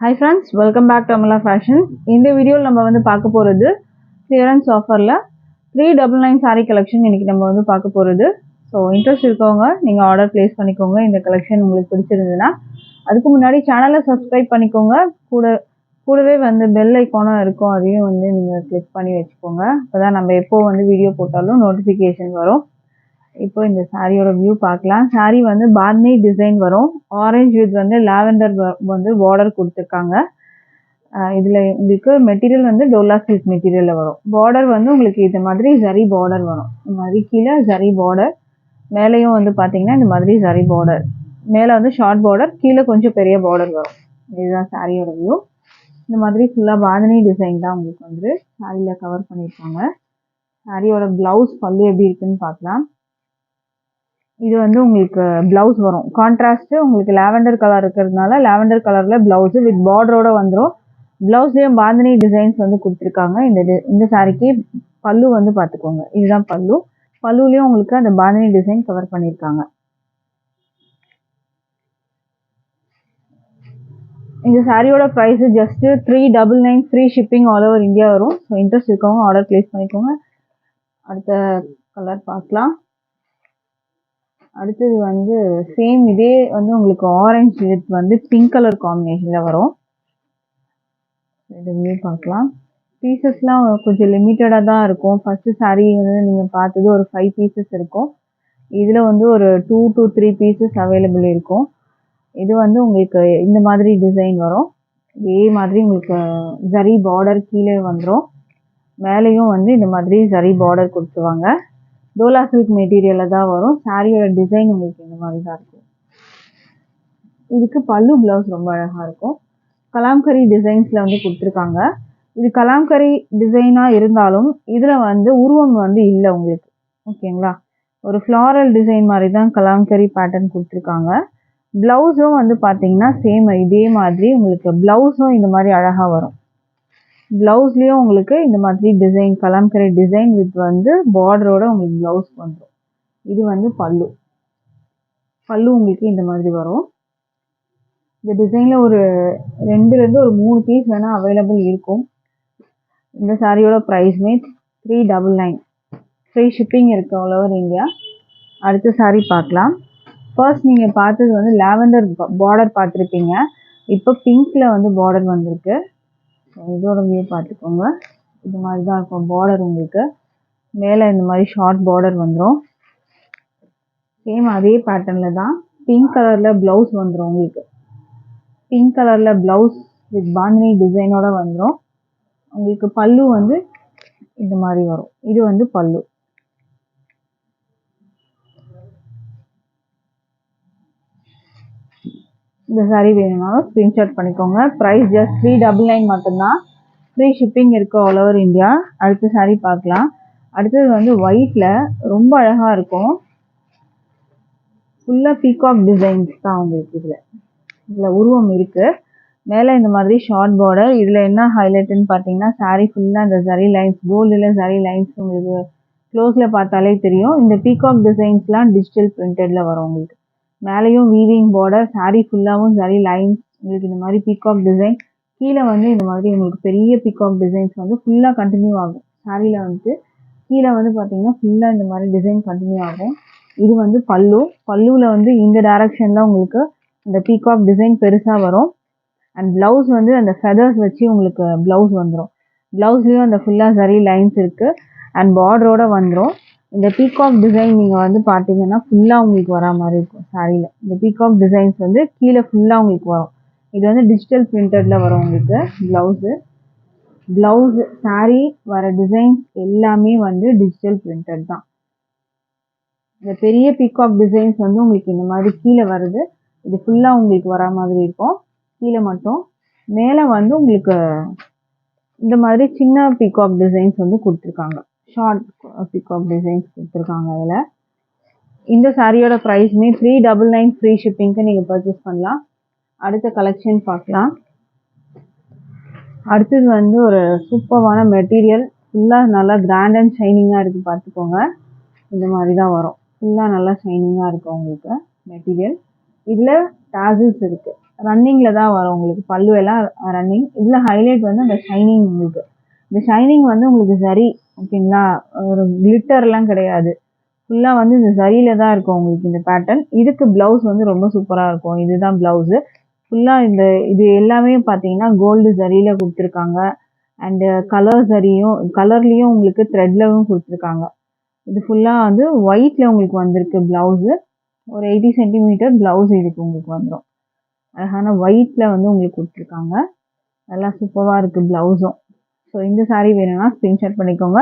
Hi friends, welcome back to Amala Fashion. இந்த வீடியோல நம்ம வந்து பார்க்க போறது clearance offerல 399 saree collection இன்னைக்கு நம்ம வந்து பார்க்க போறது. So interest இருக்கவங்க நீங்க ஆர்டர் பிளேஸ் பண்ணிக்கோங்க. இந்த கலெக்ஷன் உங்களுக்கு பிடிச்சிருந்ததுன்னா அதுக்கு முன்னாடி சேனலை சப்ஸ்கிரைப் பண்ணிக்கோங்க. கூடவே வந்து பெல் ஐகானும் இருக்கும், அதையும் வந்து நீங்க கிளிக் பண்ணி வச்சுக்கோங்க. அப்பதான் நம்ம எப்போ வந்து வீடியோ போட்டாலும் நோட்டிஃபிகேஷன் வரும். இப்போ இந்த சாரியோட வியூ பார்க்கலாம். சாரி வந்து பாத்னி டிசைன் வரும். ஆரஞ்சு வித் வந்து லாவெண்டர் வந்து பார்டர் கொடுத்துருக்காங்க. இதில் உங்களுக்கு மெட்டீரியல் வந்து டோலா சில்க் மெட்டீரியலில் வரும். பார்டர் வந்து உங்களுக்கு இந்த மாதிரி ஜரி பார்டர் வரும். இந்த மாதிரி கீழே ஜரி பார்டர், மேலேயும் வந்து பார்த்தீங்கன்னா இந்த மாதிரி ஜரி பார்டர், மேலே வந்து ஷார்ட் பார்டர், கீழே கொஞ்சம் பெரிய பார்டர் வரும். இதுதான் சாரியோட வியூ. இந்த மாதிரி ஃபுல்லாக பாத்னி டிசைன் தான் உங்களுக்கு வந்து சாரியில் கவர் பண்ணியிருக்காங்க. சாரியோட ப்ளவுஸ் பல்லு எப்படி இருக்குன்னு பார்க்கலாம். இது வந்து உங்களுக்கு பிளவுஸ் வரும். கான்ட்ராஸ்ட் உங்களுக்கு லாவெண்டர் கலர் இருக்கிறதுனால லாவெண்டர் கலர்ல பிளவுஸ் வித் பார்டரோட வந்துடும். பிளவுஸ்லயும் பாந்தினி டிசைன்ஸ் வந்து கொடுத்துருக்காங்க. இந்த சாரிக்கு பல்லு வந்து பார்த்துக்கோங்க, இதுதான் பல்லு. பல்லுலயும் உங்களுக்கு அந்த பாந்தினி டிசைன் கவர் பண்ணியிருக்காங்க. இந்த சாரியோட price just 399 free shipping all over India வரும். ஸோ இன்ட்ரெஸ்ட் இருக்கவங்க ஆர்டர் பிளேஸ் பண்ணிக்கோங்க. அடுத்த கலர் பார்க்கலாம். அடுத்தது வந்து சேம் இதே வந்து உங்களுக்கு ஆரஞ்சு வித் வந்து பிங்க் கலர் காம்பினேஷனில் வரும். இது பார்க்கலாம். பீசஸ்லாம் கொஞ்சம் லிமிட்டடாக தான் இருக்கும். ஃபஸ்ட்டு சாரீ வந்து நீங்கள் பார்த்தது ஒரு 5 பீசஸ் இருக்கும். இதில் வந்து ஒரு 2 to 3 பீசஸ் அவைலபிள் இருக்கும். இது வந்து உங்களுக்கு இந்த மாதிரி டிசைன் வரும். இதே மாதிரி உங்களுக்கு ஜரி பார்டர் கீழே வந்துடும். மேலேயும் வந்து இந்த மாதிரி ஜரி பார்டர் கொடுத்துருவாங்க. டோலா சில்க் மெட்டீரியலில் தான் வரும். சாரியோட டிசைன் உங்களுக்கு இந்த மாதிரி தான் இருக்கும். இதுக்கு பல்லு பிளவுஸ் ரொம்ப அழகாக இருக்கும். கலாம்கரி டிசைன்ஸில் வந்து கொடுத்துருக்காங்க. இது கலாம்கரி டிசைனாக இருந்தாலும் இதில் வந்து உருவம் வந்து இல்லை உங்களுக்கு. ஓகேங்களா, ஒரு ஃப்ளாரல் டிசைன் மாதிரி தான் கலாம்கரி பேட்டர்ன் கொடுத்துருக்காங்க. ப்ளவுஸும் வந்து பார்த்தீங்கன்னா சேம் இதே மாதிரி உங்களுக்கு ப்ளவுஸும் இந்த மாதிரி அழகாக வரும். ப்ளவுஸ்லேயும் உங்களுக்கு இந்த மாதிரி டிசைன் கலாம்கரி டிசைன் வித் வந்து பார்டரோட உங்களுக்கு ப்ளவுஸ் வந்துடும். இது வந்து பல்லு. பல்லு உங்களுக்கு இந்த மாதிரி வரும். இந்த டிசைனில் ஒரு 2லேருந்து ஒரு 3 பீஸ் வேணால் அவைலபிள் இருக்கும். இந்த சாரியோட ப்ரைஸ்மே 399 ஃப்ரீ ஷிப்பிங் இருக்குது ஆல் ஓவர் இந்தியா. அடுத்த சாரீ பார்க்கலாம். ஃபர்ஸ்ட் நீங்கள் பார்த்தது வந்து லாவெண்டர் பார்டர் பார்த்துருப்பீங்க. இப்போ பிங்க்கில் வந்து பார்டர் வந்திருக்கு. இதோட வியூ பார்த்துக்கோங்க. இது மாதிரி தான் இருக்கும் பார்டர். உங்களுக்கு மேலே இந்த மாதிரி ஷார்ட் பார்டர் வந்துடும். சேம் அதே பேட்டர்னில் தான் பிங்க் கலரில் ப்ளவுஸ் வந்துடும். உங்களுக்கு பிங்க் கலரில் ப்ளவுஸ் வித் பாந்தினி டிசைனோட வந்துடும். உங்களுக்கு பல்லு வந்து இந்த மாதிரி வரும். இது வந்து பல்லு. இந்த சாரீ வேணும்னாலும் ஸ்க்ரீன்ஷாட் பண்ணிக்கோங்க. ப்ரைஸ் ஜஸ்ட் 399 மட்டும்தான். ஃப்ரீ ஷிப்பிங் இருக்குது ஆல் ஓவர் இந்தியா. அடுத்த சாரீ பார்க்கலாம். அடுத்தது வந்து ஒயிட்டில் ரொம்ப அழகாக இருக்கும். ஃபுல்லாக பீகாக் டிசைன்ஸ் தான் உங்களுக்கு. இதில் உருவம் இருக்குது. மேலே இந்த மாதிரி ஷார்ட் பார்டர். இதில் என்ன ஹைலைட்டுன்னு பார்த்தீங்கன்னா சாரீ ஃபுல்லாக இந்த ஜரி லைன்ஸ், கோல்டில் ஜரி லைன்ஸ் உங்களுக்கு க்ளோஸில் பார்த்தாலே தெரியும். இந்த பீகாக் டிசைன்ஸ்லாம் டிஜிட்டல் பிரிண்டடில் வரும் உங்களுக்கு. மேலேயும் வீவிங் பார்டர், சாரீ ஃபுல்லாகவும் ஜரி லைன்ஸ் உங்களுக்கு இந்த மாதிரி பீகாக் டிசைன். கீழே வந்து இந்த மாதிரி உங்களுக்கு பெரிய பீகாக் டிசைன்ஸ் வந்து ஃபுல்லாக கண்டினியூ ஆகும். சாரியில் வந்து கீழே வந்து பார்த்தீங்கன்னா ஃபுல்லாக இந்த மாதிரி டிசைன் கண்டினியூ ஆகும். இது வந்து பல்லு. பல்லுவில் வந்து இந்த டைரக்ஷனில் உங்களுக்கு இந்த பீகாக் டிசைன் பெருசாக வரும். அண்ட் ப்ளவுஸ் வந்து அந்த ஃபெதர்ஸ் வச்சு உங்களுக்கு ப்ளவுஸ் வந்துடும். ப்ளவுஸ்லேயும் அந்த ஃபுல்லாக ஜரி லைன்ஸ் இருக்குது அண்ட் பார்டரோட வந்துடும். இந்த பீகாக் டிசைன் நீங்கள் வந்து பார்த்தீங்கன்னா ஃபுல்லாக உங்களுக்கு வரா மாதிரி இருக்கும் சாரியில். இந்த பீகாக் டிசைன்ஸ் வந்து கீழே ஃபுல்லாக உங்களுக்கு வரும். இது வந்து டிஜிட்டல் பிரிண்டடில் வரும் உங்களுக்கு ப்ளவுஸு சாரீ வர டிசைன்ஸ் எல்லாமே வந்து டிஜிட்டல் பிரிண்டட் தான். இந்த பெரிய பீகாக் டிசைன்ஸ் வந்து உங்களுக்கு இந்த மாதிரி கீழே வருது. இது ஃபுல்லாக உங்களுக்கு வரா மாதிரி இருக்கும். கீழே மட்டும் மேலே வந்து உங்களுக்கு இந்த மாதிரி சின்ன பீகாக் டிசைன்ஸ் வந்து கொடுத்துருக்காங்க. ஷார்ட் பீகாக் டிசைன்ஸ் கொடுத்துருக்காங்க. அதில் இந்த சாரியோட ப்ரைஸ்மே 399 ஃப்ரீ ஷிப்பிங்க்கு நீங்கள் பர்ச்சேஸ் பண்ணலாம். அடுத்த கலெக்ஷன் பார்க்கலாம். அடுத்தது வந்து ஒரு சூப்பரான மெட்டீரியல். ஃபுல்லாக நல்லா கிராண்ட் அண்ட் ஷைனிங்காக இருக்குது. பார்த்துக்கோங்க, இந்த மாதிரி தான் வரும். ஃபுல்லாக நல்லா ஷைனிங்காக இருக்கும் உங்களுக்கு மெட்டீரியல். இதில் டாசில்ஸ் இருக்குது. ரன்னிங்ல தான் வரும் உங்களுக்கு. பல்லு எல்லாம் ரன்னிங். இதுல ஹைலைட் வந்து அந்த ஷைனிங் உங்களுக்கு. இந்த ஷைனிங் வந்து உங்களுக்கு சரி ஓகேங்களா, ஒரு கிளிட்டர்லாம் கிடையாது. ஃபுல்லா வந்து இந்த சரியில தான் இருக்கும் உங்களுக்கு இந்த பேட்டர்ன். இதுக்கு பிளவுஸ் வந்து ரொம்ப சூப்பரா இருக்கும். இதுதான் பிளவுஸ். ஃபுல்லா இது எல்லாமே பார்த்தீங்கன்னா கோல்டு ஜரியில கொடுத்துருக்காங்க. அண்ட் கலர் ஜரியும் கலர்லயும் உங்களுக்கு த்ரெட்லவும் கொடுத்துருக்காங்க. இது ஃபுல்லா வந்து ஒயிட்ல உங்களுக்கு வந்திருக்கு பிளவுஸ். ஒரு 80 சென்டிமீட்டர் பிளவுஸ் இதுக்கு உங்களுக்கு வந்துடும். அழகான ஒயிட்ல வந்து உங்களுக்கு கொடுத்துருக்காங்க. நல்லா சூப்பராக இருக்கு பிளவுஸும். ஸோ இந்த சாரீ வேணும்னா ஸ்க்ரீன்ஷாட் பண்ணிக்கோங்க.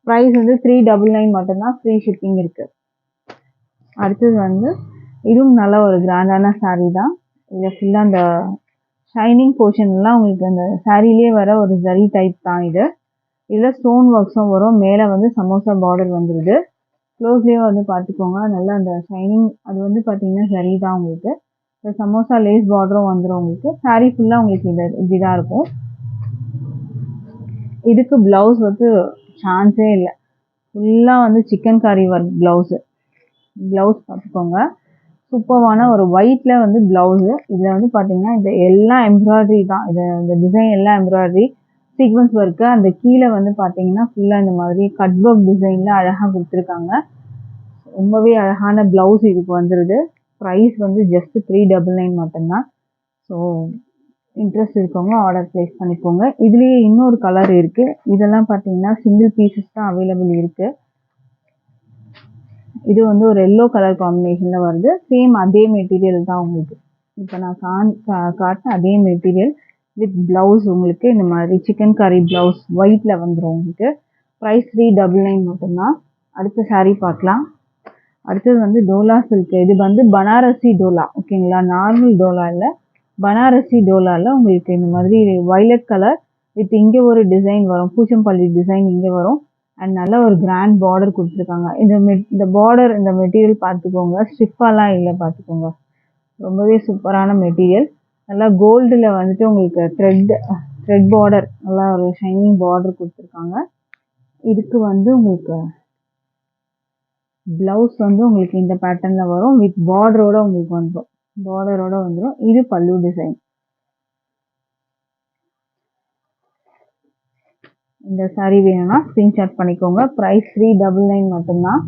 ப்ரைஸ் வந்து 399 மட்டும்தான். ஃப்ரீ ஷிப்பிங் இருக்கு. அடுத்தது வந்து இதுவும் நல்ல ஒரு கிராண்டான சாரீ தான். இதில் ஃபுல்லாக அந்த ஷைனிங் போர்ஷன்லாம் உங்களுக்கு அந்த சாரீலேயே வர ஒரு ஜரி டைப் தான் இது. இதில் ஸ்டோன் ஒர்க்ஸும் வரும். மேலே வந்து சமோசா பார்டர் வந்துடுது. க்ளோஸ்லேயே வந்து பார்த்துக்கோங்க. நல்லா அந்த ஷைனிங் அது வந்து பார்த்தீங்கன்னா சரி தான் உங்களுக்கு. இந்த சமோசா லேஸ் பார்டரும் வந்துடும் உங்களுக்கு. சாரீ ஃபுல்லாக உங்களுக்கு இப்படி தான் இருக்கும். இதுக்கு பிளவுஸ் வந்து சான்ஸே இல்லை. ஃபுல்லாக வந்து சிக்கன் காரி ஒர்க் பிளவுஸு. பிளவுஸ் பார்த்துக்கோங்க. சூப்பரான ஒரு ஒயிட்ல வந்து பிளவுஸு. இதில் வந்து பார்த்தீங்கன்னா இந்த எல்லாம் எம்ப்ராய்டரி தான். இந்த டிசைன் எல்லாம் எம்ப்ராய்டரி சீக்வன்ஸ் ஒர்க்கு. அந்த கீழே வந்து பார்த்தீங்கன்னா ஃபுல்லாக இந்த மாதிரி கட் ஒர்க் டிசைனில் அழகாக கொடுத்துருக்காங்க. ரொம்பவே அழகான பிளவுஸ் இதுக்கு வந்துடுது. ப்ரைஸ் வந்து ஜஸ்ட் 399 மட்டும்தான். ஸோ இன்ட்ரெஸ்ட் இருக்கவங்க ஆர்டர் ப்ளேஸ் பண்ணிக்கோங்க. இதுலேயே இன்னொரு கலர் இருக்குது. இதெல்லாம் பார்த்தீங்கன்னா சிங்கிள் பீசஸ் தான் அவைலபிள் இருக்குது. இது வந்து ஒரு எல்லோ கலர் காம்பினேஷனில் வருது. சேம் அதே மெட்டீரியல் தான் உங்களுக்கு. இப்போ நான் காட்டின அதே மெட்டீரியல் வித் ப்ளவுஸ் உங்களுக்கு இந்த மாதிரி சிக்கன் கறி ப்ளவுஸ் ஒயிட்டில் வந்துடும் உங்களுக்கு. ப்ரைஸ் 399 மட்டும்தான். அடுத்த சாரீ பார்க்கலாம். அடுத்தது வந்து டோலா சில்க். இது வந்து பனாரசி டோலா ஓகேங்களா, நார்மல் டோலா இல்லை, பனாரசி டோலாவில் உங்களுக்கு இந்த மாதிரி வயலட் கலர் வித் இங்கே ஒரு டிசைன் வரும். பூச்சம்பள்ளி டிசைன் இங்கே வரும். அண்ட் நல்ல ஒரு கிராண்ட் பார்டர் கொடுத்துருக்காங்க. இந்த பார்டர் இந்த மெட்டீரியல் பார்த்துக்கோங்க. ஸ்டிஃபாலாம் இல்லை பார்த்துக்கோங்க. ரொம்பவே சூப்பரான மெட்டீரியல். நல்லா கோல்டில் வந்துட்டு உங்களுக்கு த்ரெட் பார்டர், நல்லா ஒரு ஷைனிங் பார்டர் கொடுத்துருக்காங்க. இதுக்கு வந்து உங்களுக்கு பிளவுஸ் வந்து உங்களுக்கு இந்த பேட்டர்னில் வரும். வித் பார்டரோட உங்களுக்கு வந்துடும். பார்டரோட வந்துடும். இது பல்லு டிசைன். இந்த சாரீ வேணும்னா ஸ்க்ரீன்ஷாட் பண்ணிக்கோங்க. ப்ரைஸ் 399 மட்டும்தான்.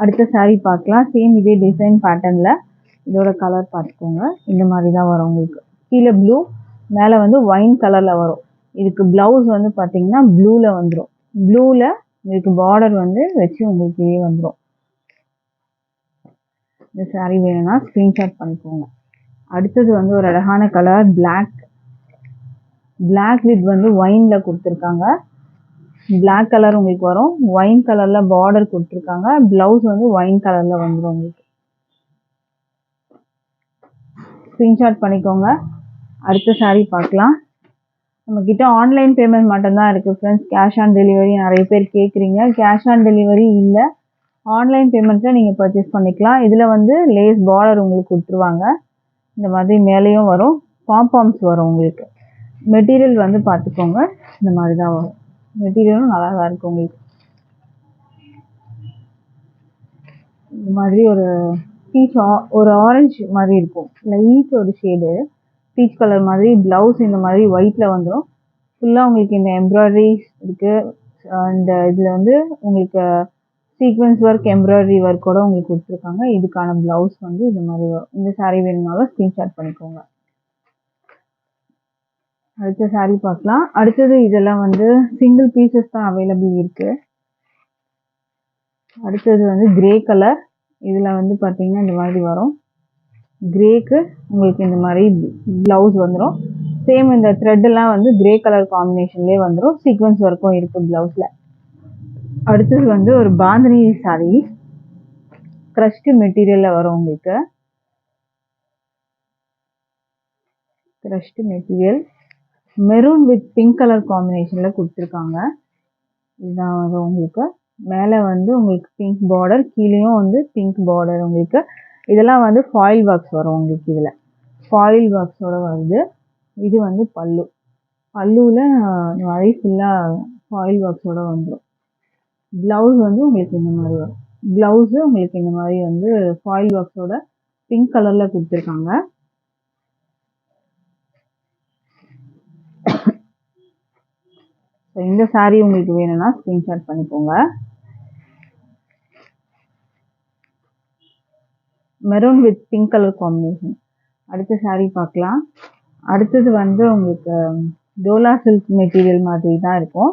அடுத்த சாரீ பார்க்கலாம். சேம் இதே டிசைன் பேட்டர்னில். இதோட கலர் பார்த்துக்கோங்க. இந்த மாதிரி தான் வரும் உங்களுக்கு. கீழே ப்ளூ, மேலே வந்து ஒயின் கலரில் வரும். இதுக்கு ப்ளவுஸ் வந்து பார்த்தீங்கன்னா ப்ளூவில் வந்துடும். ப்ளூவில் உங்களுக்கு பார்டர் வந்து வச்சு உங்களுக்கு இதே வந்துடும். இந்த சாரீ வேணும்னா ஸ்க்ரீன்ஷாட் பண்ணிக்கோங்க. அடுத்தது வந்து ஒரு அழகான கலர் பிளாக் வித் வந்து ஒயினில் கொடுத்துருக்காங்க. பிளாக் கலர் உங்களுக்கு வரும். ஒயின் கலரில் பார்டர் கொடுத்துருக்காங்க. ப்ளவுஸ் வந்து ஒயின் கலரில் வந்துடும் உங்களுக்கு. ஸ்க்ரீன்ஷாட் பண்ணிக்கோங்க. அடுத்த சாரீ பார்க்கலாம். நம்மக்கிட்ட ஆன்லைன் பேமெண்ட் மட்டும்தான் இருக்குது ஃப்ரெண்ட்ஸ். கேஷ் ஆன் டெலிவரி நிறைய பேர் கேட்குறீங்க. கேஷ் ஆன் டெலிவரி இல்லை. ஆன்லைன் பேமெண்ட்டில் நீங்கள் பர்ச்சேஸ் பண்ணிக்கலாம். இதில் வந்து லேஸ் பார்டர் உங்களுக்கு கொடுத்துருவாங்க. இந்த மாதிரி மேலேயும் வரும். பாம்பாம்ஸ் வரும் உங்களுக்கு. மெட்டீரியல் வந்து பார்த்துக்கோங்க. இந்த மாதிரி தான் வரும். மெட்டீரியலும் நல்லா தான் இருக்கும் உங்களுக்கு. இந்த மாதிரி ஒரு ஒரு ஆரஞ்சு மாதிரி இருக்கும். லைட் ஒரு ஷேடு பீச் கலர் மாதிரி. ப்ளவுஸ் இந்த மாதிரி ஒயிட்டில் வந்துடும். ஃபுல்லாக உங்களுக்கு இந்த எம்ப்ராய்டரிஸ் இருக்குது. இந்த இதில் வந்து உங்களுக்கு சீக்வன்ஸ் ஒர்க் எம்ப்ராய்டரி ஒர்க்கோட உங்களுக்கு கொடுத்துருக்காங்க. இதுக்கான ப்ளவுஸ் வந்து இந்த மாதிரி வரும். இந்த சாரீ வேணும்னாலும் ஸ்க்ரீன்ஷாட் பண்ணிக்கோங்க. அடுத்த சாரீ பார்க்கலாம். அடுத்தது இதெல்லாம் வந்து சிங்கிள் பீசஸ் தான் அவைலபிள் இருக்குது. அடுத்தது வந்து கிரே கலர். இதில் வந்து பார்த்தீங்கன்னா இந்த மாதிரி வரும். கிரேக்கு உங்களுக்கு இந்த மாதிரி ப்ளவுஸ் வந்துடும். சேம் இந்த த்ரெட்டெல்லாம் வந்து கிரே கலர் காம்பினேஷன்லேயே வந்துடும். சீக்வன்ஸ் ஒர்க்கும் இருக்குது ப்ளவுஸில். அடுத்தது வந்து ஒரு பாந்தினி சாரீ. க்ரஷ்டு மெட்டீரியலில் வரும் உங்களுக்கு. Crushed material maroon with pink colour காம்பினேஷனில் கொடுத்துருக்காங்க. இதுதான் வரும் உங்களுக்கு. மேலே வந்து உங்களுக்கு பிங்க் பார்டர், கீழேயும் வந்து பிங்க் பார்டர் உங்களுக்கு. இதெல்லாம் வந்து ஃபாயில் ஒர்க்ஸ் வரும் உங்களுக்கு. இதில் ஃபாயில் ஒர்க்ஸோட வருது. இது வந்து பல்லுவில் இந்த மாதிரி ஃபுல்லாக ஃபாயில் ஒர்க்ஸோட வந்துடும். ப்ளவுஸ் வந்து உங்களுக்கு இந்த மாதிரி வரும். ப்ளவுஸு உங்களுக்கு இந்த மாதிரி வந்து ஃபாயில் ஒர்க்ஸோட பிங்க் கலரில் கொடுத்துருக்காங்க. ஸோ இந்த saree உங்களுக்கு வேணும்னா ஸ்க்ரீன்ஷாட் பண்ணிக்கோங்க. Maroon with pink colour combination. அடுத்த saree பார்க்கலாம். அடுத்தது வந்து உங்களுக்கு டோலா சில்க் மெட்டீரியல் மாதிரி தான் இருக்கும்.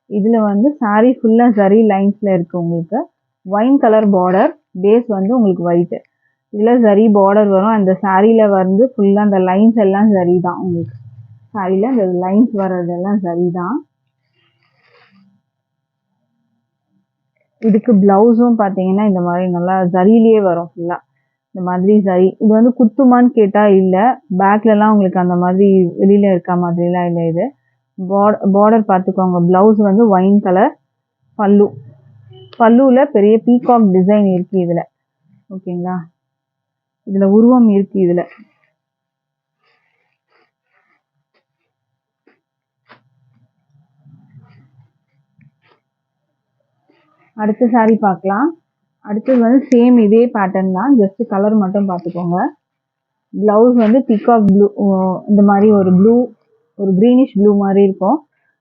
இதில் வந்து saree ஃபுல்லாக ஜரி லைன்ஸில் இருக்குது. உங்களுக்கு ஒயின் கலர் பார்டர், பேஸ் வந்து உங்களுக்கு ஒயிட்டு. இதில் ஜரி பார்டர் வரும். அந்த சாரியில் வந்து ஃபுல்லாக அந்த லைன்ஸ் எல்லாம் ஜரி தான். உங்களுக்கு சாரியில் அந்த லைன்ஸ் வர்றதெல்லாம் ஜரி தான். இதுக்கு ப்ளவுஸும் பார்த்தீங்கன்னா இந்த மாதிரி நல்லா ஜரியிலே வரும் ஃபுல்லாக. இந்த மாதிரி ஜரி இது வந்து குத்துமான்னு கேட்டால் இல்லை. பேக்லலாம் உங்களுக்கு அந்த மாதிரி வெளியில் இருக்க மாதிரிலாம் இல்லை. இது பார்டர் பார்த்துக்கோங்க. ப்ளவுஸ் வந்து ஒயின் கலர். பல்லுவில் பெரிய பீகாக் டிசைன் இருக்குது இதில். ஓகேங்களா, இதில் உருவம் இருக்குது. இதில் அடுத்த saree பார்க்கலாம். அடுத்தது வந்து சேம் இதே பேட்டர்ன் தான், ஜஸ்ட் கலர் மட்டும் பார்த்துக்கோங்க. ப்ளவுஸ் வந்து பீகாக் ப்ளூ, இந்த மாதிரி ஒரு ப்ளூ, ஒரு க்ரீனிஷ் ப்ளூ மாதிரி இருக்கும்.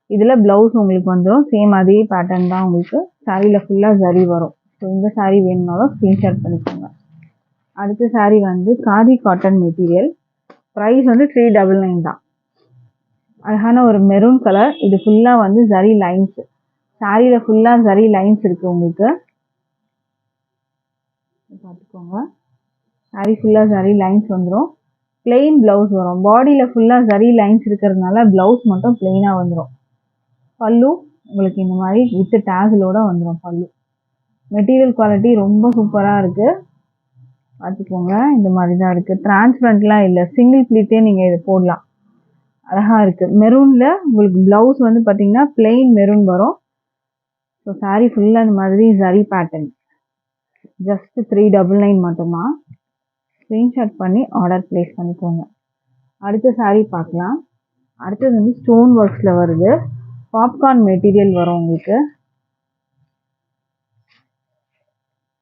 இதில் ப்ளவுஸ் உங்களுக்கு வந்துடும். சேம் அதே பேட்டர்ன் தான். உங்களுக்கு சாரியில் ஃபுல்லாக ஜரி வரும். ஸோ இந்த saree வேணும்னாலும் ஸ்க்ரீன்ஷாட் பண்ணிக்கோங்க. அடுத்த saree வந்து காதி காட்டன் மெட்டீரியல். ப்ரைஸ் வந்து 399 தான். அழகான ஒரு மெரூன் கலர். இது ஃபுல்லாக வந்து ஜரி லைன்ஸ். சாரியில் ஃபுல்லாக ஜரி லைன்ஸ் இருக்குது உங்களுக்கு. பார்த்துக்கோங்க, சாரி ஃபுல்லாக ஜரி லைன்ஸ் வந்துடும். பிளெயின் ப்ளவுஸ் வரும். பாடியில் ஃபுல்லாக ஜரி லைன்ஸ் இருக்கிறதுனால ப்ளவுஸ் மட்டும் பிளெயினாக வந்துடும். பல்லு உங்களுக்கு இந்த மாதிரி வித் டேஸிலோட வந்துடும் பல்லு. மெட்டீரியல் குவாலிட்டி ரொம்ப சூப்பராக இருக்குது. பார்த்துக்கோங்க, இந்த மாதிரி தான் இருக்குது. டிரான்ஸ்பரண்ட்லாம் இல்லை, சிங்கிள் ப்ளீட்டே நீங்கள் இதை போடலாம். அழகாக இருக்குது. மெரூனில் உங்களுக்கு ப்ளவுஸ் வந்து பார்த்தீங்கன்னா பிளெயின் மெரூன் வரும். ஸோ சாரீ ஃபுல்லாக இந்த மாதிரி ஜரி பேட்டர்ன். ஜஸ்ட் 399 மட்டும்தான். ஸ்க்ரீன்ஷாட் பண்ணி ஆர்டர் ப்ளேஸ் பண்ணிக்கோங்க. அடுத்த saree பார்க்கலாம். அடுத்தது வந்து ஸ்டோன் ஒர்க்ஸில் வருது. பாப்கார்ன் மெட்டீரியல் வரும் உங்களுக்கு.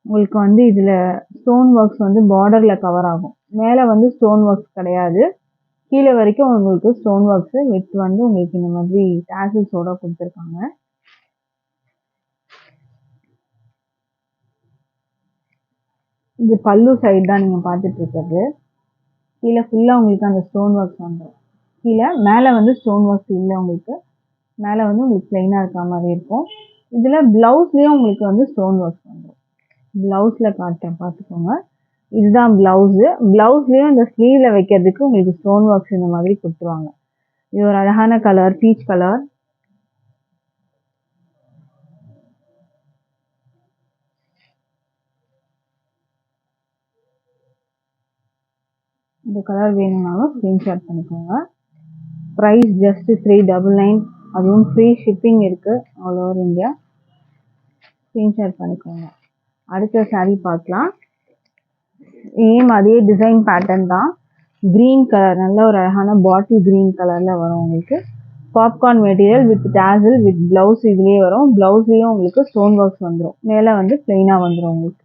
உங்களுக்கு வந்து இதில் ஸ்டோன் ஒர்க்ஸ் வந்து பார்டரில் கவர் ஆகும். மேலே வந்து ஸ்டோன் ஒர்க்ஸ் கிடையாது, கீழே வரைக்கும் உங்களுக்கு ஸ்டோன் ஒர்க்ஸு வித் வந்து உங்களுக்கு இந்த மாதிரி டேசல்ஸோட கொடுத்துருக்காங்க. இது பல்லு சைடு தான் நீங்கள் பார்த்துட்டு இருக்கிறது. கீழே ஃபுல்லாக உங்களுக்கு அந்த ஸ்டோன் ஒர்க்ஸ் வந்துடும். கீழே மேலே வந்து ஸ்டோன் ஒர்க்ஸ் இல்லை உங்களுக்கு. மேலே வந்து உங்களுக்கு பிளெயினாக இருக்கிற மாதிரி இருக்கும். இதில் ப்ளவுஸ்லேயும் உங்களுக்கு வந்து ஸ்டோன் ஒர்க்ஸ் வந்துடும். ப்ளவுஸில் காட்டுறேன் பார்த்துக்கோங்க. இதுதான் ப்ளவுஸு. ப்ளவுஸ்லேயும் இந்த ஸ்லீவில் வைக்கிறதுக்கு உங்களுக்கு ஸ்டோன் ஒர்க்ஸ் இந்த மாதிரி கொடுத்துருவாங்க. இது ஒரு அழகான கலர், பீச் கலர். இந்த கலர் வேணும்னாலும் ஸ்க்ரீன்ஷாட் பண்ணிக்கோங்க. Price just 399. அதுவும் ஃப்ரீ ஷிப்பிங் இருக்குது ஆல் ஓவர் இந்தியா. ஸ்க்ரீன்ஷாட் பண்ணிக்கோங்க. அடுத்த saree பார்க்கலாம். அதே டிசைன் பேட்டர்ன் தான். க்ரீன் கலர், நல்ல ஒரு அழகான பாட்டில் க்ரீன் கலரில் வரும் உங்களுக்கு. Popcorn material with tassel with blouse இதுலேயே வரும். ப்ளவுஸ்லேயும் உங்களுக்கு ஸ்டோன் ஒர்க்ஸ் வந்துடும். மேலே வந்து பிளெயினாக வந்துடும் உங்களுக்கு.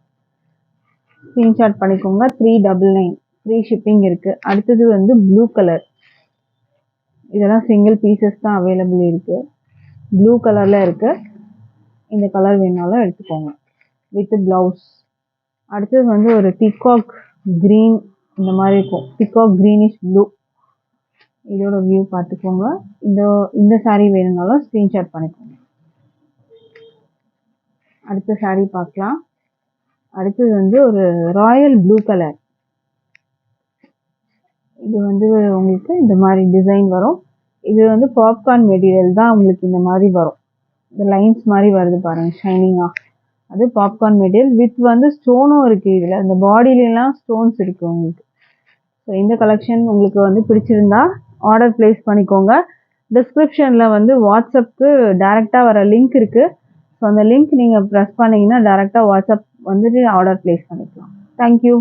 ஸ்க்ரீன்ஷாட் பண்ணிக்கோங்க. 399 ஃப்ரீ ஷிப்பிங் இருக்குது. அடுத்தது வந்து ப்ளூ கலர். இதெல்லாம் சிங்கிள் பீசஸ் தான் அவைலபிள் இருக்குது. ப்ளூ கலரில் இருக்குது. இந்த கலர் வேணாலும் எடுத்துக்கோங்க வித் ப்ளவுஸ். அடுத்தது வந்து ஒரு பிகாக் க்ரீன், இந்த மாதிரி இருக்கும். Peacock greenish blue. இதோட வியூ பார்த்துக்கோங்க. இந்த saree வேணும்னாலும் ஸ்க்ரீன்ஷாட் பண்ணிக்கோங்க. அடுத்த saree பார்க்கலாம். அடுத்தது வந்து ஒரு ராயல் ப்ளூ கலர். இது வந்து உங்களுக்கு இந்த மாதிரி டிசைன் வரும். இது வந்து பாப்கார்ன் மெட்டீரியல் தான். உங்களுக்கு இந்த மாதிரி வரும். இந்த லைன்ஸ் மாதிரி வருது பாருங்கள், ஷைனிங்காக. அது பாப்கார்ன் மெட்டீரியல் வித் வந்து ஸ்டோனும் இருக்குது. இதில் இந்த பாடியிலலாம் ஸ்டோன்ஸ் இருக்குது உங்களுக்கு. ஸோ இந்த கலெக்ஷன் உங்களுக்கு வந்து பிடிச்சிருந்தா ஆர்டர் ப்ளேஸ் பண்ணிக்கோங்க. டிஸ்கிரிப்ஷனில் வந்து வாட்ஸ்அப்புக்கு டேரெக்டாக வர லிங்க் இருக்குது. ஸோ அந்த லிங்க் நீங்கள் ப்ரெஸ் பண்ணிங்கன்னா டேரெக்டாக வாட்ஸ்அப் வந்துட்டு ஆர்டர் ப்ளேஸ் பண்ணிக்கலாம். தேங்க்யூ.